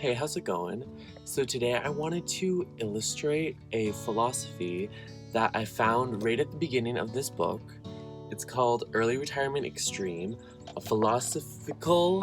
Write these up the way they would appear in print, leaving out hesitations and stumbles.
Hey, how's it going? So today I wanted to illustrate a philosophy that I found right at the beginning of this book. It's called Early Retirement Extreme, a philosophical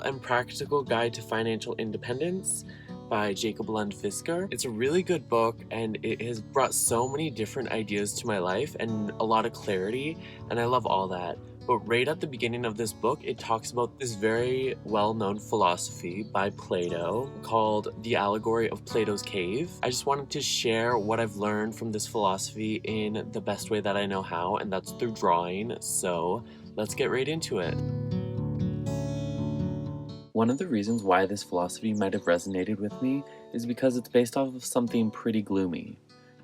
and practical guide to financial independence by Jacob Lund Fisker. It's a really good book and it has brought so many different ideas to my life and a lot of clarity, and I love all that. But right at the beginning of this book, it talks about this very well-known philosophy by Plato called the Allegory of Plato's Cave. I just wanted to share what I've learned from this philosophy in the best way that I know how, and that's through drawing. So let's get right into it. One of the reasons why this philosophy might have resonated with me is because it's based off of something pretty gloomy.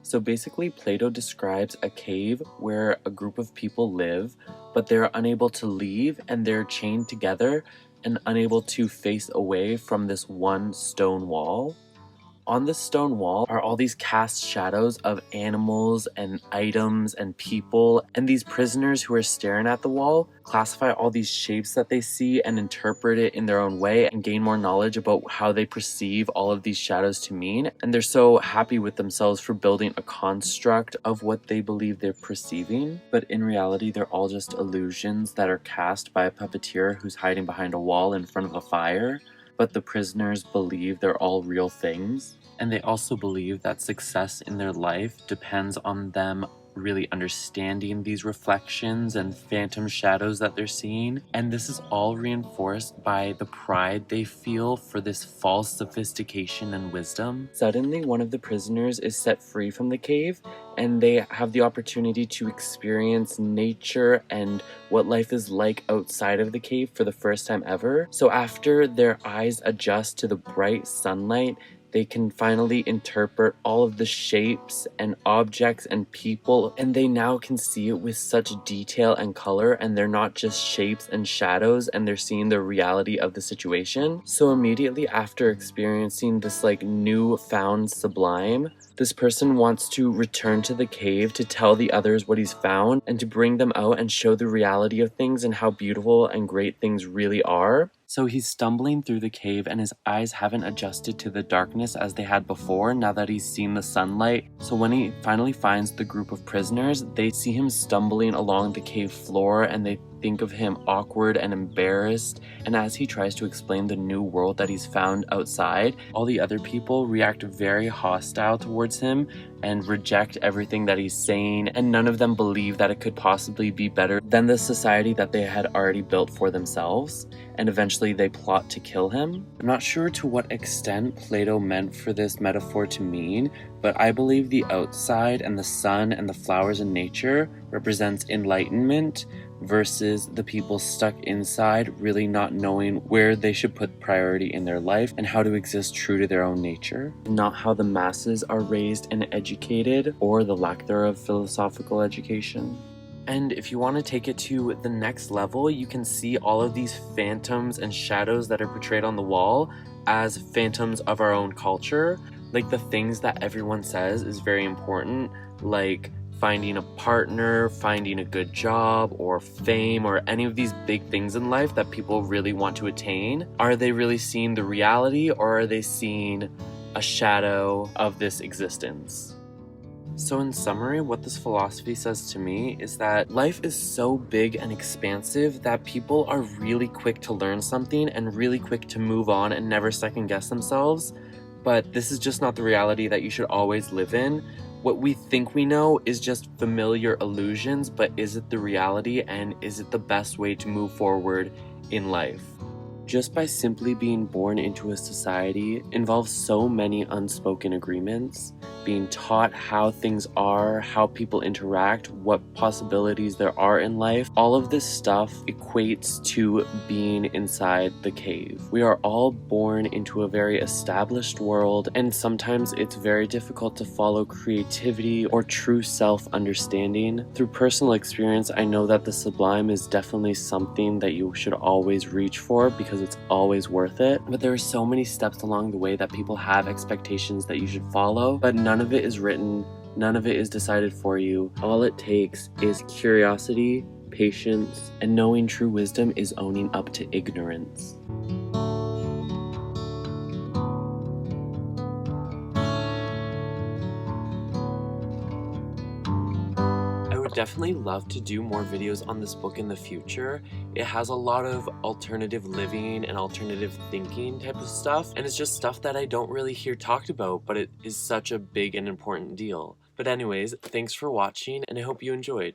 So basically, Plato describes a cave where a group of people live, but they're unable to leave and they're chained together and unable to face away from this one stone wall. On the stone wall are all these cast shadows of animals and items and people, and these prisoners who are staring at the wall classify all these shapes that they see and interpret it in their own way and gain more knowledge about how they perceive all of these shadows to mean, and they're so happy with themselves for building a construct of what they believe they're perceiving, but in reality they're all just illusions that are cast by a puppeteer who's hiding behind a wall in front of a fire. But the prisoners believe they're all real things, and they also believe that success in their life depends on them really understanding these reflections and phantom shadows that they're seeing, and this is all reinforced by the pride they feel for this false sophistication and wisdom. Suddenly, one of the prisoners is set free from the cave, and they have the opportunity to experience nature and what life is like outside of the cave for the first time ever. So after their eyes adjust to the bright sunlight, they can finally interpret all of the shapes and objects and people, and they now can see it with such detail and color, and they're not just shapes and shadows, and they're seeing the reality of the situation. So immediately after experiencing this newfound sublime, this person wants to return to the cave to tell the others what he's found and to bring them out and show the reality of things and how beautiful and great things really are. So he's stumbling through the cave and his eyes haven't adjusted to the darkness as they had before now that he's seen the sunlight. So when he finally finds the group of prisoners, they see him stumbling along the cave floor and they think of him awkward and embarrassed, and as he tries to explain the new world that he's found outside, all the other people react very hostile towards him and reject everything that he's saying, and none of them believe that it could possibly be better than the society that they had already built for themselves, and eventually they plot to kill him. I'm not sure to what extent Plato meant for this metaphor to mean, but I believe the outside and the sun and the flowers and nature represents enlightenment versus the people stuck inside really not knowing where they should put priority in their life and how to exist true to their own nature. Not how the masses are raised and educated, or the lack thereof philosophical education. And if you want to take it to the next level, you can see all of these phantoms and shadows that are portrayed on the wall as phantoms of our own culture. Like the things that everyone says is very important, like finding a partner, finding a good job, or fame, or any of these big things in life that people really want to attain. Are they really seeing the reality, or are they seeing a shadow of this existence? So in summary, what this philosophy says to me is that life is so big and expansive that people are really quick to learn something and really quick to move on and never second guess themselves. But this is just not the reality that you should always live in. What we think we know is just familiar illusions, but is it the reality, and is it the best way to move forward in life? Just by simply being born into a society involves so many unspoken agreements, being taught how things are, how people interact, what possibilities there are in life. All of this stuff equates to being inside the cave. We are all born into a very established world, and sometimes it's very difficult to follow creativity or true self-understanding. Through personal experience, I know that the sublime is definitely something that you should always reach for because it's always worth it. But there are so many steps along the way that people have expectations that you should follow, but none of it is written, none of it is decided for you. All it takes is curiosity, patience, and knowing true wisdom is owning up to ignorance. would definitely love to do more videos on this book in the future. It has a lot of alternative living and alternative thinking type of stuff, and it's just stuff that I don't really hear talked about, but it is such a big and important deal. But anyways, thanks for watching, and I hope you enjoyed.